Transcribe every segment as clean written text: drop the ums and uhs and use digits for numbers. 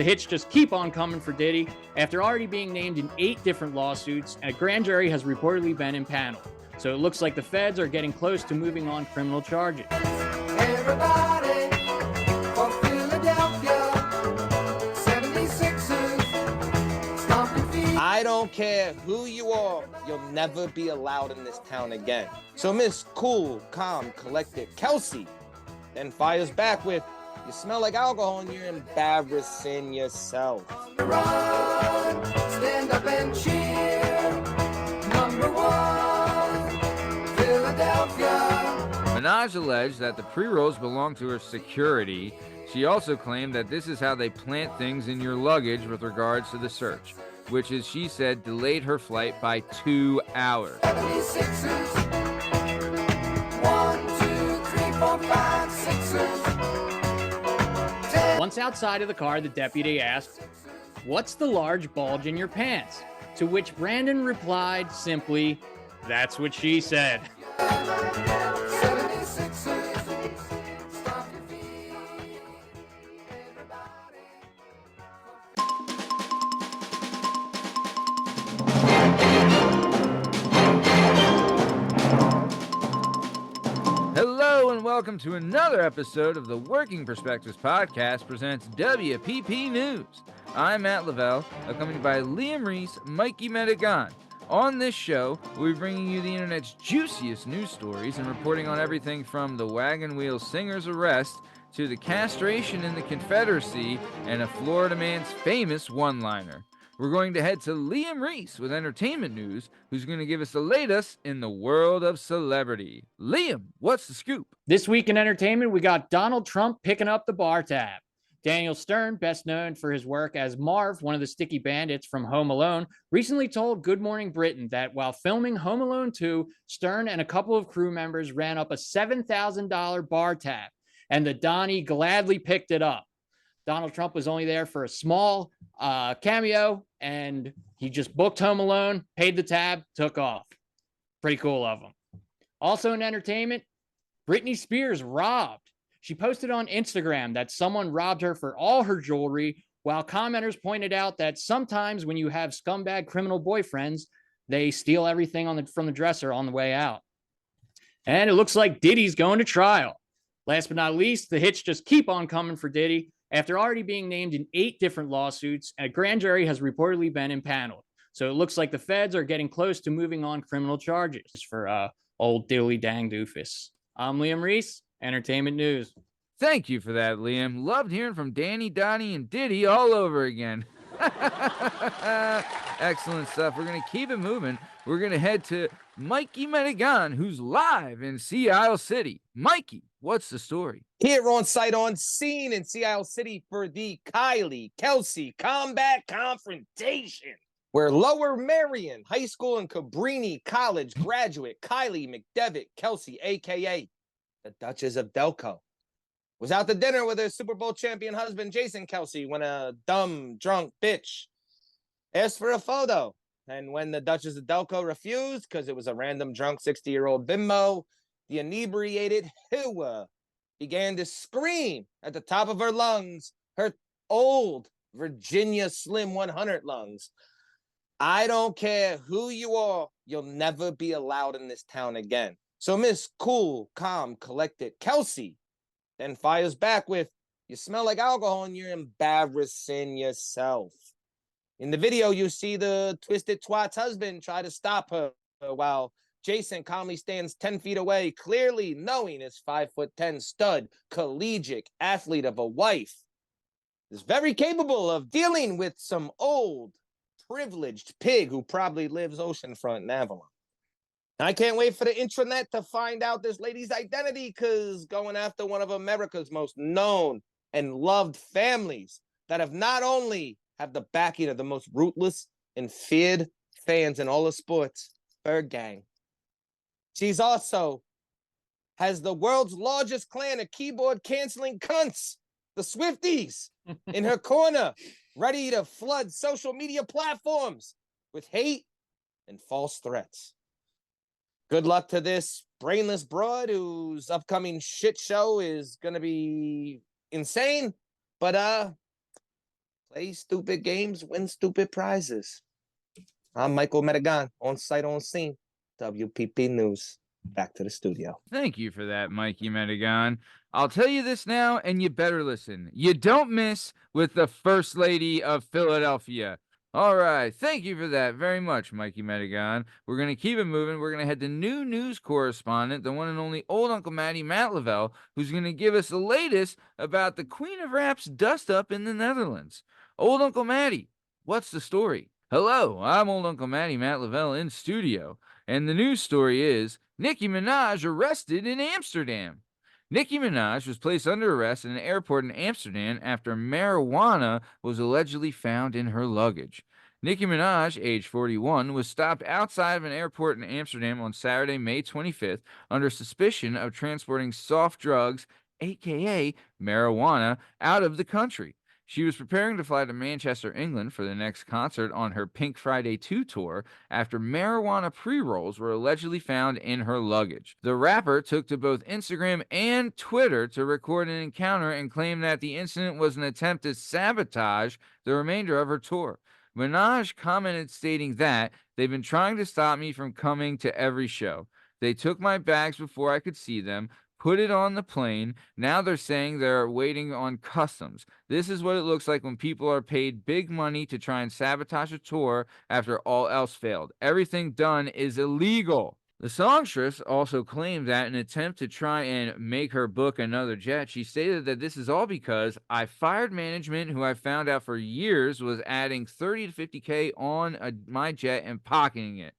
the hits just keep on coming for Diddy. After already being named in 8 different lawsuits, a grand jury has reportedly been impaneled. So it looks like the feds are getting close to moving on criminal charges. Everybody for Philadelphia, 76ers, stomping feet. I don't care who you are, you'll never be allowed in this town again. So Miss Cool, Calm, Collected Kelce then fires back with, "You smell like alcohol and you're embarrassing yourself." Run, stand up and cheer. Number 1, Philadelphia. Minaj alleged that the pre-rolls belonged to her security. She also claimed that this is how they plant things in your luggage with regards to the search, which is, she said, delayed her flight by 2 hours. 76ers. 1, 2, 3, 4, 5, 6ers. Once outside of the car, the deputy asked, "What's the large bulge in your pants?" To which Brandon replied simply, "That's what she said." 76ers. Stop your feet. Everybody. Hello and welcome to another episode of the Working Perspectives Podcast presents WPP News. I'm Matt Lavelle, accompanied by Liam Reese, NickiMinaj. On this show, we'll be bringing you the internet's juiciest news stories and reporting on everything from the Wagon Wheel singer's arrest to the castration in the Confederacy and a Florida man's famous one-liner. We're going to head to Liam Reese with entertainment news, who's going to give us the latest in the world of celebrity. Liam, what's the scoop? This week in entertainment, we got Donald Trump picking up the bar tab. Daniel Stern, best known for his work as Marv, one of the sticky bandits from Home Alone, recently told Good Morning Britain that while filming Home Alone 2, Stern and a couple of crew members ran up a $7,000 bar tab, and the Donnie gladly picked it up. Donald Trump was only there for a small cameo, and he just booked Home Alone, paid the tab, took off. Pretty cool of him. Also in entertainment, Britney Spears robbed. She posted on Instagram that someone robbed her for all her jewelry, while commenters pointed out that sometimes when you have scumbag criminal boyfriends, they steal everything from the dresser on the way out. And it looks like Diddy's going to trial. Last but not least, the hits just keep on coming for Diddy. After already being named in 8 different lawsuits, a grand jury has reportedly been impaneled. So it looks like the feds are getting close to moving on criminal charges for old diddly dang doofus. I'm Liam Reese, Entertainment News. Thank you for that, Liam. Loved hearing from Danny, Donnie, and Diddy all over again. Excellent stuff. We're going to keep it moving. We're going to head to NickiMinaj, who's live in Sea Isle City. Mikey, what's the story? Here on site on scene in Sea Isle City for the Kylie Kelce Combat Confrontation, where Lower Marion High School and Cabrini College graduate Kylie McDevitt Kelce, a.k.a. the Duchess of Delco, was out to dinner with her Super Bowl champion husband, Jason Kelce, when a dumb, drunk bitch asked for a photo. And when the Duchess of Delco refused, because it was a random drunk 60-year-old bimbo, the inebriated Hua began to scream at the top of her lungs, her old Virginia Slim 100 lungs. "I don't care who you are, you'll never be allowed in this town again." So Miss Cool, Calm, Collected Kelce then fires back with, "You smell like alcohol and you're embarrassing yourself." In the video, you see the twisted twat's husband try to stop her while Jason calmly stands 10 feet away, clearly knowing his 5'10" stud, collegiate athlete of a wife is very capable of dealing with some old, privileged pig who probably lives oceanfront in Avalon. I can't wait for the intranet to find out this lady's identity, because going after one of America's most known and loved families that have not only have the backing of the most ruthless and feared fans in all of sports, Bird Gang. She's also has the world's largest clan of keyboard canceling cunts, the Swifties, in her corner, ready to flood social media platforms with hate and false threats. Good luck to this brainless broad whose upcoming shit show is going to be insane, but Play stupid games, win stupid prizes. I'm Michael Metagon, on site, on scene. WPP News. Back to the studio. Thank you for that, Mikey Metagon. I'll tell you this now, and you better listen. You don't miss with the First Lady of Philadelphia. All right, thank you for that very much, Mikey Metagon. We're going to keep it moving. We're going to head to new news correspondent, the one and only old Uncle Matty, Matt Lavelle, who's going to give us the latest about the Queen of Rap's dust-up in the Netherlands. Old Uncle Matty, what's the story? Hello, I'm old Uncle Matty, Matt Lavelle, in studio. And the news story is Nicki Minaj arrested in Amsterdam. Nicki Minaj was placed under arrest in an airport in Amsterdam after marijuana was allegedly found in her luggage. Nicki Minaj, age 41, was stopped outside of an airport in Amsterdam on Saturday, May 25th, under suspicion of transporting soft drugs, aka marijuana, out of the country. She was preparing to fly to Manchester, England for the next concert on her Pink Friday 2 tour after marijuana pre-rolls were allegedly found in her luggage. The rapper took to both Instagram and Twitter to record an encounter and claimed that the incident was an attempt to sabotage the remainder of her tour. Minaj commented stating that they've been trying to stop me from coming to every show. They took my bags before I could see them, put it on the plane. Now they're saying they're waiting on customs. This is what it looks like when people are paid big money to try and sabotage a tour after all else failed. Everything done is illegal. The songstress also claimed that in an attempt to try and make her book another jet, she stated that this is all because I fired management who I found out for years was adding 30 to 50K on my jet and pocketing it.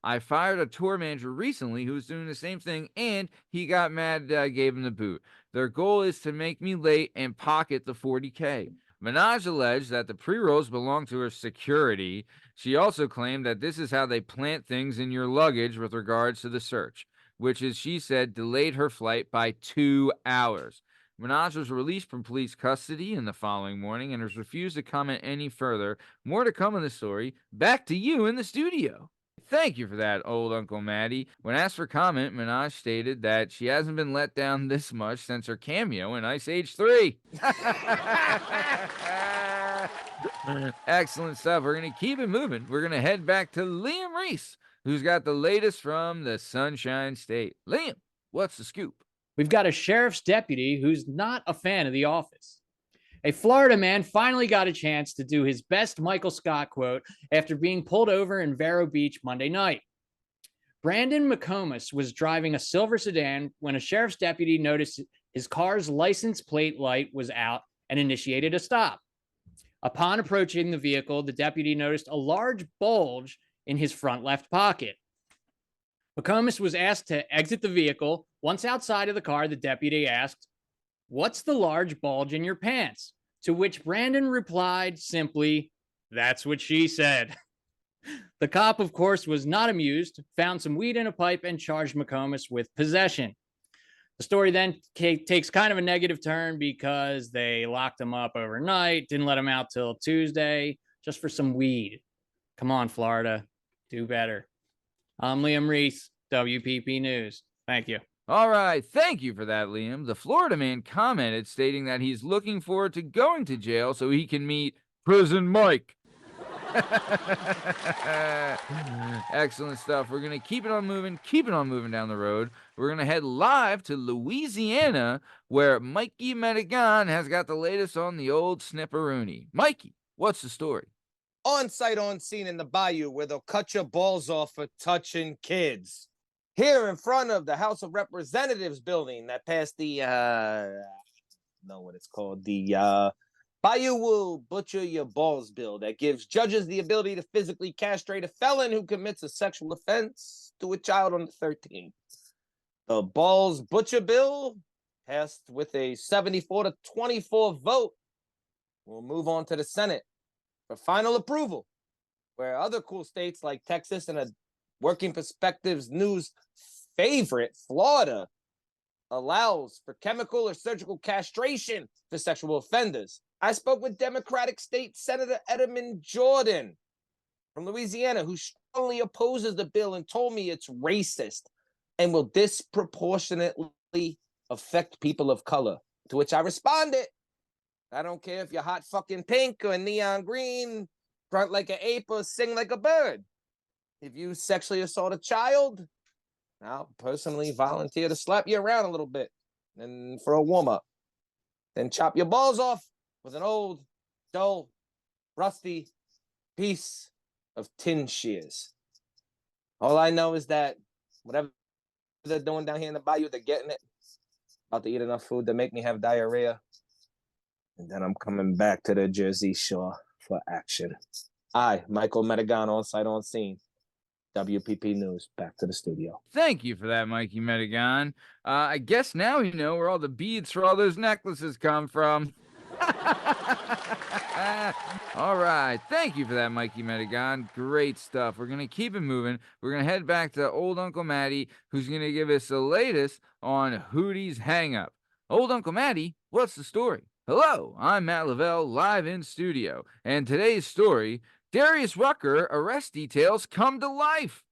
I fired a tour manager recently who was doing the same thing, and he got mad that I gave him the boot. Their goal is to make me late and pocket the 40K. Minaj alleged that the pre-rolls belonged to her security. She also claimed that this is how they plant things in your luggage with regards to the search, which is, she said, delayed her flight by 2 hours. Minaj was released from police custody in the following morning and has refused to comment any further. More to come in the story. Back to you in the studio. Thank you for that, old Uncle Matty. When asked for comment, Minaj stated that she hasn't been let down this much since her cameo in Ice Age 3. Excellent stuff. We're going to keep it moving. We're going to head back to Liam Reese, who's got the latest from the Sunshine State. Liam, what's the scoop? We've got a sheriff's deputy who's not a fan of The Office. A Florida man finally got a chance to do his best Michael Scott quote after being pulled over in Vero Beach Monday night. Brandon McComas was driving a silver sedan when a sheriff's deputy noticed his car's license plate light was out and initiated a stop. Upon approaching the vehicle, the deputy noticed a large bulge in his front left pocket. McComas was asked to exit the vehicle. Once outside of the car, the deputy asked, "What's the large bulge in your pants?" To which Brandon replied simply, "That's what she said." The cop, of course, was not amused, found some weed in a pipe, and charged McComas with possession. The story then takes kind of a negative turn because they locked him up overnight, didn't let him out till Tuesday, just for some weed. Come on, Florida. Do better. I'm Liam Reese, WPP News. Thank you. All right, thank you for that, Liam. The Florida man commented stating that he's looking forward to going to jail so he can meet Prison Mike. Excellent stuff. We're going to keep it on moving down the road. We're going to head live to Louisiana, where Mikey Metagon has got the latest on the old snipperoonie. Mikey, what's the story? On site, on scene in the bayou where they'll cut your balls off for touching kids. Here in front of the House of Representatives building that passed the, know what it's called, the Bayou will butcher your balls bill that gives judges the ability to physically castrate a felon who commits a sexual offense to a child under 13. The balls butcher bill passed with a 74-24 vote. We'll move on to the Senate for final approval, where other cool states like Texas and a Working Perspectives News favorite, Florida, allows for chemical or surgical castration for sexual offenders. I spoke with Democratic State Senator Edelman Jordan from Louisiana, who strongly opposes the bill and told me it's racist and will disproportionately affect people of color. To which I responded, I don't care if you're hot fucking pink or neon green, grunt like an ape or sing like a bird. If you sexually assault a child, I'll personally volunteer to slap you around a little bit and for a warm-up. Then chop your balls off with an old, dull, rusty piece of tin shears. All I know is that whatever they're doing down here in the bayou, they're getting it. About to eat enough food to make me have diarrhea. And then I'm coming back to the Jersey Shore for action. I, Michael Metagon, on site, on scene. WPP News, back to the studio. Thank you for that, Mikey Metagon. I guess now you know where all the beads for all those necklaces come from. All right. Thank you for that, Mikey Metagon. Great stuff. We're going to keep it moving. We're going to head back to old Uncle Matty, who's going to give us the latest on Hootie's hang-up. Old Uncle Matty, what's the story? Hello, I'm Matt Lavelle, live in studio. And today's story, Darius Rucker arrest details come to life.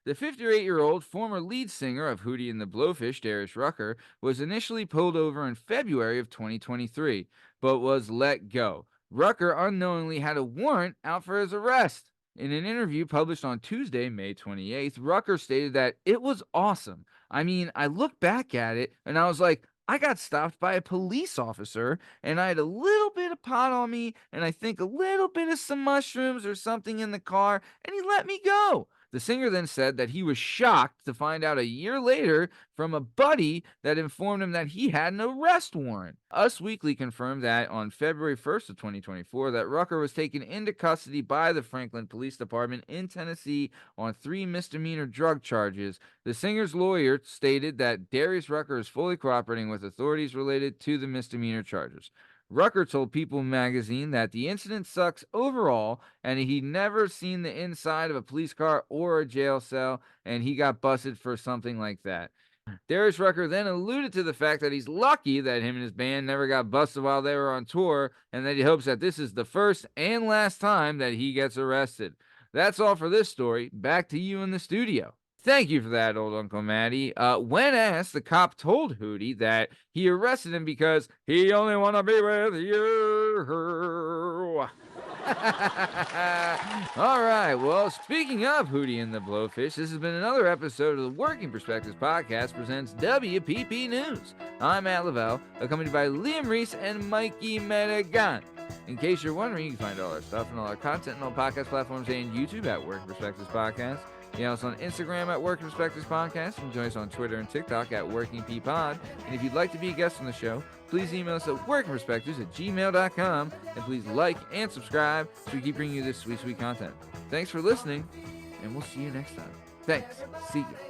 The 58-year-old former lead singer of Hootie and the Blowfish, Darius Rucker, was initially pulled over in February of 2023, but was let go. Rucker unknowingly had a warrant out for his arrest. In an interview published on Tuesday, May 28th, Rucker stated that it was awesome. I mean, I look back at it and I was like, I got stopped by a police officer and I had a little bit of pot on me and I think a little bit of some mushrooms or something in the car, and he let me go. The singer then said that he was shocked to find out a year later from a buddy that informed him that he had an arrest warrant. Us Weekly confirmed that on February 1st of 2024 that Rucker was taken into custody by the Franklin Police Department in Tennessee on 3 misdemeanor drug charges. The singer's lawyer stated that Darius Rucker is fully cooperating with authorities related to the misdemeanor charges. Rucker told People magazine that the incident sucks overall and he'd never seen the inside of a police car or a jail cell, and he got busted for something like that. Darius Rucker then alluded to the fact that he's lucky that him and his band never got busted while they were on tour, and that he hopes that this is the first and last time that he gets arrested. That's all for this story. Back to you in the studio. Thank you for that, old Uncle Matty. When asked, the cop told Hootie that he arrested him because he only want to be with you. All right, well, speaking of Hootie and the Blowfish, this has been another episode of the Working Perspectives Podcast presents WPP News. I'm Matt Lavelle, accompanied by Liam Reese and Mikey Metagon. In case you're wondering, you can find all our stuff and all our content on all podcast platforms and YouTube at Working Perspectives Podcast. You can also on Instagram at Working Perspectives Podcast. You can join us on Twitter and TikTok at WorkingPPod. And if you'd like to be a guest on the show, please email us at workingperspectives@gmail.com. And please like and subscribe so we keep bringing you this sweet, sweet content. Thanks for listening, and we'll see you next time. Thanks. See you.